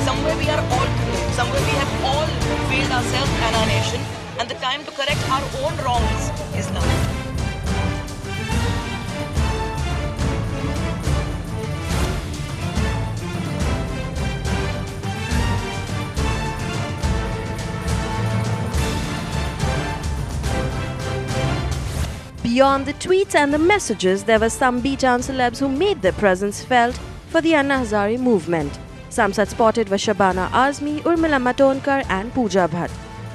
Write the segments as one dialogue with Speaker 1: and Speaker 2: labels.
Speaker 1: Somewhere we are all too late. Somewhere we have all failed ourselves and our nation, and the time to correct our own wrongs is now.
Speaker 2: Beyond the tweets and the messages, there were some B-Town celebs who made their presence felt for the Anna Hazare movement. Some such spotted were Shabana Azmi, Urmila Matondkar and Pooja Bhatt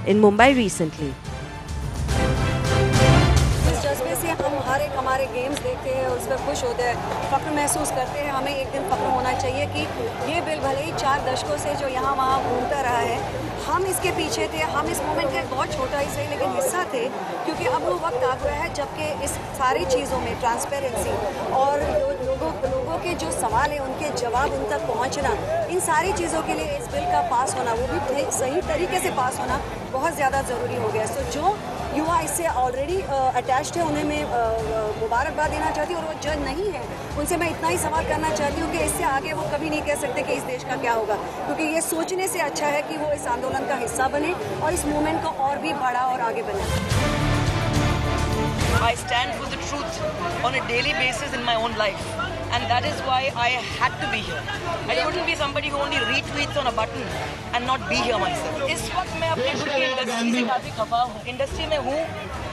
Speaker 2: in Mumbai recently.
Speaker 3: हर एक हमारे games देखते हैं, उस पर खुश होते हैं, फ़ख्र महसूस करते हैं। हमें एक दिन फ़ख्र होना चाहिए कि ये बिल भले ही 4 दशकों से जो यहाँ वहाँ घूमता रहा है, हम इसके पीछे थे। हम इस मूवमेंट का एक बहुत छोटा ही सही लेकिन हिस्सा थे, क्योंकि अब वो वक्त आ गया है जबकि इस सारी चीज़ों में ट्रांसपेरेंसी और लोगों के जो सवाल हैं उनके जवाब उन तक पहुँचना, इन सारी चीज़ों के लिए इस बिल का पास होना, वो भी सही तरीके से पास होना बहुत ज़्यादा ज़रूरी हो गया है। तो जो युवा इससे ऑलरेडी अटैच्ड है, उन्हें मैं मुबारकबाद देना चाहती हूँ, और वो जो नहीं है उनसे मैं इतना ही सवाल करना चाहती हूँ कि इससे आगे वो कभी नहीं कह सकते कि इस देश का क्या होगा, क्योंकि ये सोचने से अच्छा है कि वो इस आंदोलन का हिस्सा बने और इस मूवमेंट को और भी बड़ा और आगे बने।
Speaker 1: I stand for the truth on a daily basis in my own life, and that is why I had to be here. I couldn't be somebody who only retweets on a button and not be here myself. इस वक्त मैं अपने खुद की industry से काफ़ी खफा हूँ। इंडस्ट्री में हूँ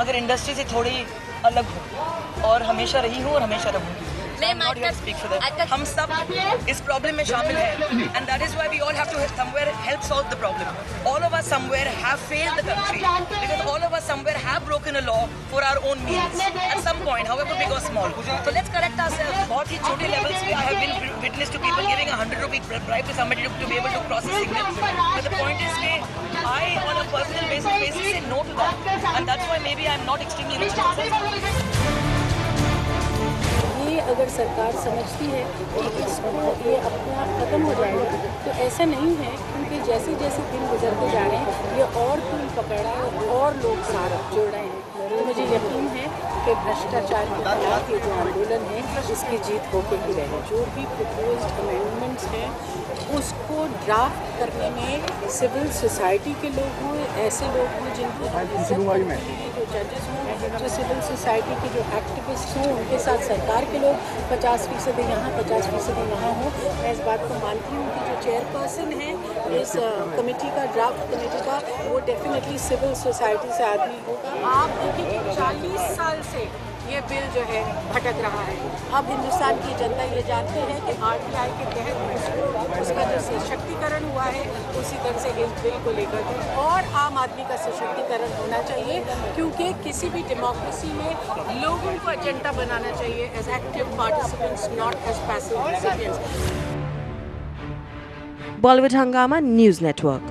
Speaker 1: मगर इंडस्ट्री से थोड़ी अलग हूँ, और हमेशा रही हूँ और हमेशा रहूँगी। I'm not here to speak for them. हम सब इस प्रॉब्लम में शामिल हैं, and that is why we all have to somewhere help solve the problem. All of us somewhere have failed the country because all of us somewhere have broken a law for our own means at some point, however big or small. So let's correct ourselves. बहुत ही छोटे levels पे I have been witness to people giving ₹100 bribe to somebody to be able to cross a signal. But the point is that I, on a personal basis, say no to that, and that's why maybe I'm not extremely rich and successful.
Speaker 4: ये अगर सरकार समझती है कि इसको ये अपना ख़त्म हो जाएगा, तो ऐसा नहीं है, क्योंकि जैसे जैसे दिन गुजरते जा रहे हैं ये और पुल पकड़ रहा है और लोग साथ जुड़ रहे हैं। तो मुझे यकीन है कि भ्रष्टाचार के खिलाफ ये जो आंदोलन है इसकी जीत होकर ही रहे। जो भी प्रपोज्ड अमेंडमेंट्स हैं उसको ड्राफ्ट करने में सिविल सोसाइटी के लोग हों, ऐसे लोग हों जिनको जो जजेस हों, जो सिविल सोसाइटी के जो एक्टिविस्ट हों, उनके साथ सरकार के लोग 50% यहाँ 50% वहाँ हों। मैं इस बात को मानती हूँ कि जो चेयरपर्सन है इस कमेटी का, ड्राफ्ट कमेटी का, वो डेफिनेटली सिविल सोसाइटी से आदमी होगा। आप देखिए कि 40 साल से ये बिल जो है भटक रहा है। अब हिंदुस्तान की जनता ये जानती है कि RTI के तहत उसका जो सशक्तिकरण हुआ है, उसी तरह से इस बिल को लेकर और आम आदमी का सशक्तिकरण होना चाहिए, क्योंकि किसी भी डेमोक्रेसी में लोगों को एजेंडा बनाना चाहिए as active participants, not as passive recipients.
Speaker 2: Bollywood Hungama News Network.